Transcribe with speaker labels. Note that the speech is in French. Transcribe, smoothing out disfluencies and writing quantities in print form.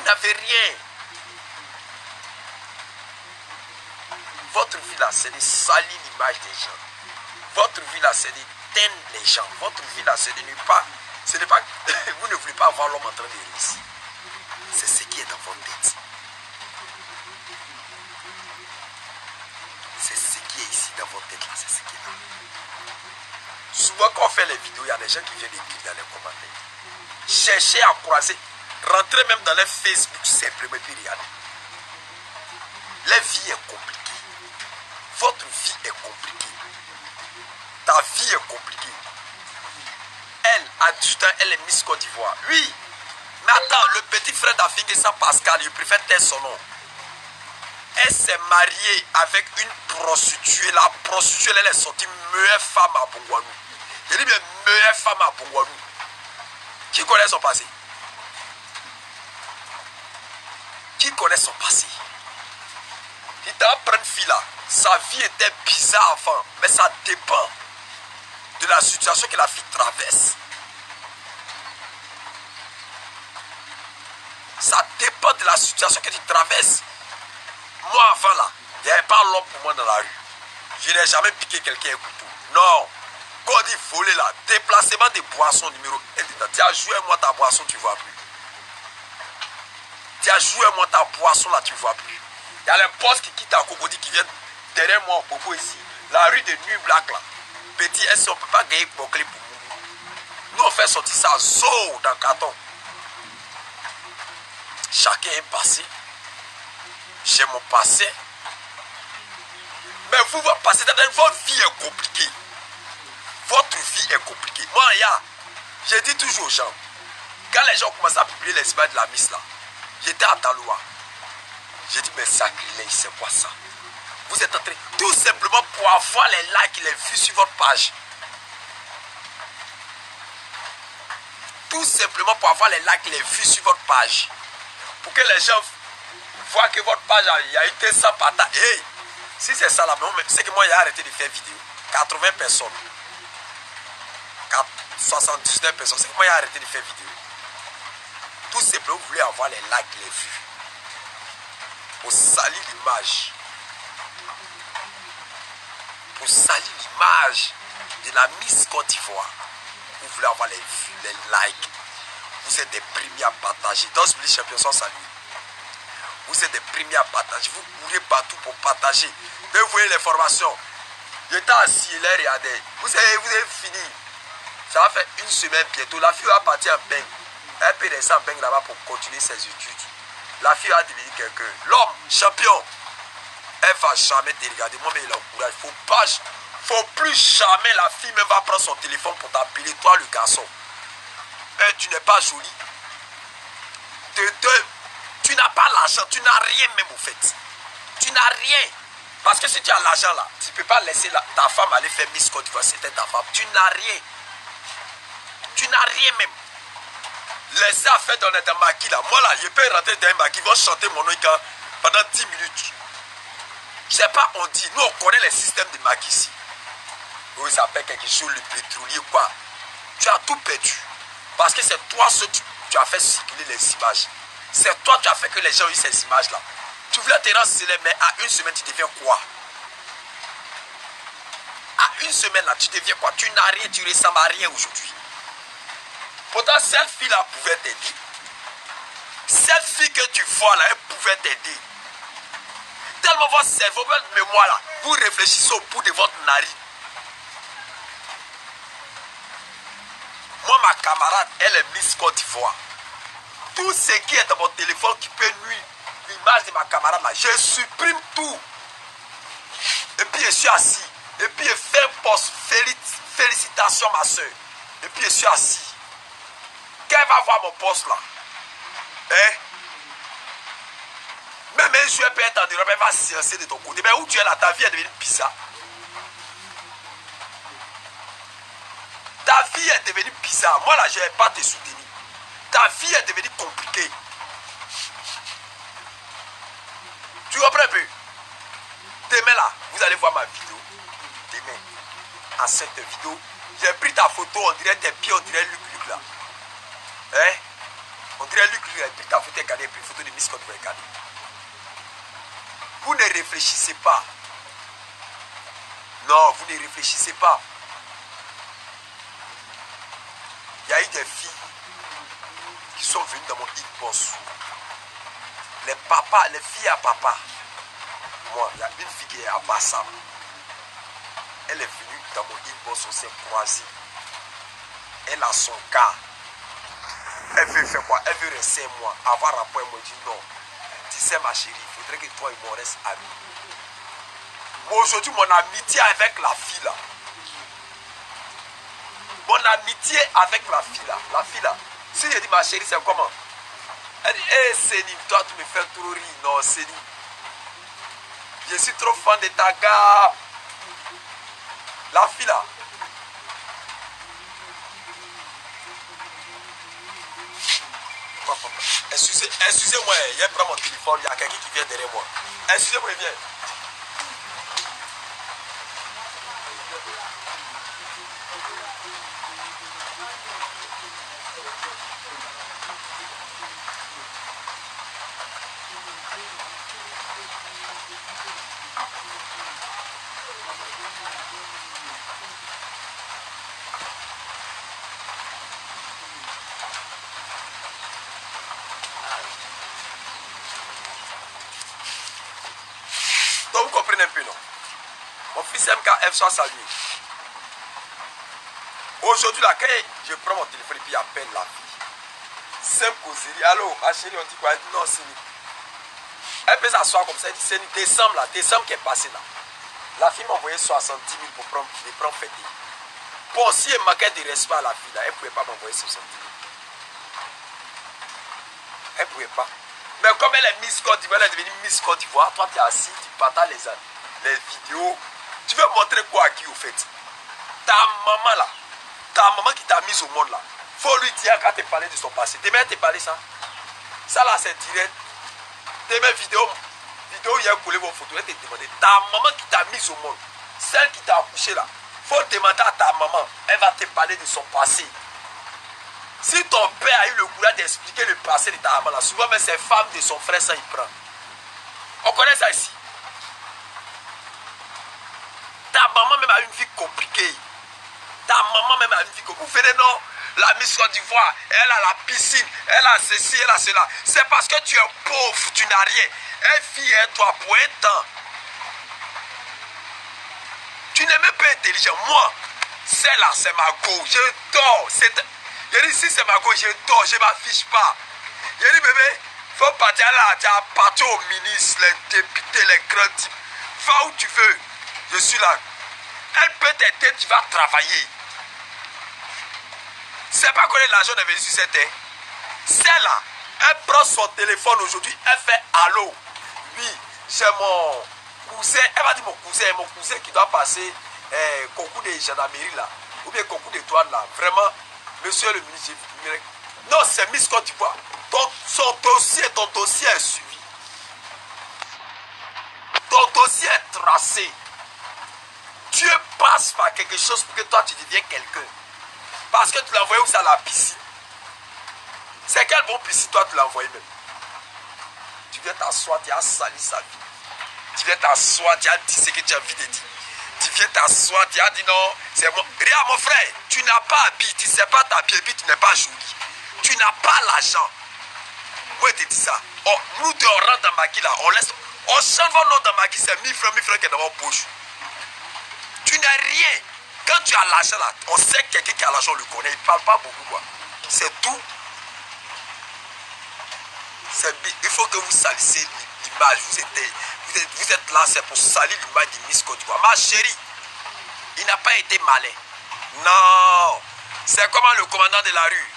Speaker 1: n'avez rien. Votre vie là, c'est de salir l'image des gens. Votre vie là, c'est d'éteindre les gens. Votre vie là, c'est de ne pas... Ce n'est pas... Vous ne voulez pas voir l'homme en train de réussir. C'est ce qui est dans votre tête. C'est ce qui est ici dans votre tête là, c'est ce qui est là. Souvent quand on fait les vidéos, il y a des gens qui viennent écrire dans les commentaires. Cherchez à croiser. Rentrez même dans les Facebook simplement et puis regardez. La vie est compliquée. Votre vie est compliquée. Ta vie est compliquée. Elle, à 18 ans, elle est Miss Côte d'Ivoire. Oui. Mais attends, le petit frère d'Afingessa Pascal, je préfère taire son nom. Elle s'est mariée avec une prostituée. La prostituée, elle est sortie meilleure femme à Bongwanou. Je dis bien meilleure femme à Bongwanou. Qui connaît son passé? Qui connaît son passé? Il t'a appris une fille là. Sa vie était bizarre avant. Mais ça dépend de la situation que la fille traverse. Ça dépend de la situation que tu traverses. Moi avant là, il n'y avait pas l'homme pour moi dans la rue. Je n'ai jamais piqué quelqu'un un couteau. Non. Quand on dit voler là, déplacement des boissons numéro 1. Tu as joué moi ta boisson, tu ne vois plus. Tu as joué moi ta boisson là, tu ne vois plus. Il y a les boss qui quittent à Cocody qui viennent derrière moi au Bobo ici. La rue de Nuit Black là. Petit S, on ne peut pas gagner pour clé pour nous. Nous on fait sortir ça zo dans le carton. Chacun est passé. J'ai mon passé. Mais vous, votre passé, votre vie est compliquée. Votre vie est compliquée. Moi, je dis toujours aux gens, quand les gens commencent à publier les images de la Miss là, j'étais à Taloua. J'ai dit, mais sacrilège, c'est quoi ça? Vous êtes en train, tout simplement pour avoir les likes et les vues sur votre page. Tout simplement pour avoir les likes et les vues sur votre page. Pour que les gens voient que votre page a été sans patate. Hey, si c'est ça là, c'est que moi j'ai arrêté de faire vidéo. 80 personnes. 79 personnes. C'est que moi j'ai arrêté de faire vidéo. Tout simplement, vous voulez avoir les likes, les vues. Pour salir l'image. Pour salir l'image de la Miss Côte d'Ivoire. Vous voulez avoir les vues, les likes. Vous êtes des premiers à partager. Dans ce champion sans salut. Vous êtes des premiers à partager. Vous courez partout pour partager. Mais vous voyez les formations. J'étais assis là, regardez. Vous avez fini. Ça va faire une semaine bientôt. La fille va partir en Beng. Elle peut rester en Beng là-bas pour continuer ses études. La fille va devenir quelqu'un. L'homme, champion. Elle va jamais te regarder. Moi, mais il a courage. Faut plus jamais la fille même va prendre son téléphone pour t'appeler. Toi, le garçon. Et tu n'es pas joli. Tu n'as pas l'argent. Tu n'as rien même au fait. Tu n'as rien. Parce que si tu as l'argent là, tu ne peux pas laisser ta femme aller faire Miss Côte d'Ivoire. C'était ta femme. Tu n'as rien. Tu n'as rien même. Laissez à faire dans un maquis là. Moi là, je peux rentrer dans un maquis. Ils vont chanter mon nom pendant 10 minutes. Je ne sais pas, on dit. Nous, on connaît les systèmes de maquis ici. Oui, ça s'appelle quelque chose, le pétrolier, quoi. Tu as tout perdu. Parce que c'est toi ce que tu as fait circuler les images. C'est toi qui as fait que les gens ont eu ces images-là. Tu voulais te rendre célèbre, mais à une semaine, tu deviens quoi? À une semaine, là, tu deviens quoi? Tu n'as rien, tu ne ressembles à rien aujourd'hui. Pourtant, cette fille-là pouvait t'aider. Cette fille que tu vois là, elle pouvait t'aider. Tellement votre cerveau, votre mémoire là, vous réfléchissez au bout de votre narine. Moi, ma camarade, elle est Miss Côte d'Ivoire. Tout ce qui est dans mon téléphone qui peut nuire l'image de ma camarade là, je supprime tout. Et puis je suis assis. Et puis je fais un post. Félicitations ma soeur. Et puis je suis assis. Qu'elle va voir mon poste là? Hein? Même un joueur peut être en Europe, elle va silencer de ton côté. Mais où tu es là, ta vie est devenue bizarre. Ta vie est devenue bizarre. Moi là, je ne vais pas te soutenir. Ta vie est devenue compliquée. Tu comprends un peu? Demain là, vous allez voir ma vidéo. Demain, à cette vidéo, j'ai pris ta photo, on dirait tes pieds, on dirait Luc là. Hein? On dirait lui qui a pris ta photo et pris une photo de Miss Côte d'Ivoire. Vous ne réfléchissez pas. Non, vous ne réfléchissez pas. Il y a eu des filles qui sont venues dans mon inbox. Les papas, les filles à papa. Moi, il y a une fille qui est à Bassam. Elle est venue dans mon inbox, on s'est croisés. Elle a son cas. Elle veut faire quoi? Elle veut rester moi. Avoir rapport, elle me dit non. Tu sais ma chérie, il faudrait que toi et moi restent amis. Moi aujourd'hui, mon amitié avec la fille là. Mon amitié avec la fille là. Si je dis ma chérie, c'est comment? Elle dit, hé Séni, toi tu me fais trop rire. Non, Séni. Je suis trop fan de ta gare. La fille là. Excusez-moi, je prends mon téléphone, il y a quelqu'un qui vient derrière moi. Excusez-moi, viens. Donc vous comprenez un peu, non? Mon fils MKF soit salué. Aujourd'hui, là, quand je prends mon téléphone et puis j'appelle la fille. Simple causerie. Allô, ma chérie, on dit quoi? Elle dit non, c'est nous. Elle peut s'asseoir comme ça. Elle dit c'est décembre là, décembre qui est passé là. La fille m'a envoyé 70 000 pour prendre fêter. Bon, si elle manquait de respect à la fille là, elle ne pouvait pas m'envoyer 70 000. Elle ne pouvait pas. Mais comme elle est Miss Côte d'Ivoire, elle est devenue Miss Côte d'Ivoire. Toi, tu es assis, tu partages les vidéos. Tu veux montrer quoi à qui au fait? Ta maman là, ta maman qui t'a mise au monde là, faut lui dire quand tu parles de son passé. Demain, tu parles ça. Ça là, c'est direct. Demain, vidéo, il a collé vos photos. Elle te demande, ta maman qui t'a mise au monde, celle qui t'a accouché là, faut demander à ta maman, elle va te parler de son passé. Si ton père a eu le courage d'expliquer le passé de ta maman là, souvent même c'est femmes de son frère, ça il prend. On connaît ça ici. Ta maman même a une vie compliquée. Ta maman même a une vie compliquée. Vous venez non, la Miss Côte d'Ivoire, elle a la piscine, elle a ceci, elle a cela. C'est parce que tu es pauvre, tu n'as rien. Elle vit toi pour un temps. Tu n'es même pas intelligent. Moi, celle-là, c'est ma go. Je dors. Je dis, si c'est ma go, je dors, je ne m'affiche pas. Je dis, bébé, il faut partir là, tu as parti au ministre, les députés, les grands types. Va où tu veux. Je suis là. Elle peut t'aider, tu vas travailler. C'est pas que l'argent est venu sur cette terre. Celle-là, elle prend son téléphone aujourd'hui, elle fait allô. Oui, c'est mon cousin. Elle va dire mon cousin qui doit passer concours de gendarmerie là, ou bien concours de douane là. Vraiment, monsieur le ministre, non, c'est Miss Côte d'Ivoire. Ton dossier est suivi. Ton dossier est tracé. Dieu passe par quelque chose pour que toi tu deviennes quelqu'un. Parce que tu l'as envoyé où ça, la piscine. C'est quel bon piscine toi tu l'as envoyé même. Tu viens t'asseoir, tu as sali sa vie. Tu viens t'asseoir, tu as dit ce que tu as envie de dire. Tu viens t'asseoir, tu as dit non, c'est moi. Regarde mon frère, tu n'as pas habillé, tu ne sais pas t'habiller, tu n'es pas joli. Tu n'as pas l'argent. Moi je te dis ça. Oh, nous deux on rentre dans Maki là, on change notre dans Maki, c'est 1000 francs qui est dans mon poche. Tu n'as rien. Quand tu as l'argent là, on sait que quelqu'un qui a l'argent, on le connaît, il ne parle pas beaucoup quoi. C'est tout. Il faut que vous salissez l'image. Vous êtes là, c'est pour salir l'image de Miss Côte d'Ivoire. Ma chérie, il n'a pas été malin. Non. C'est comment le commandant de la rue.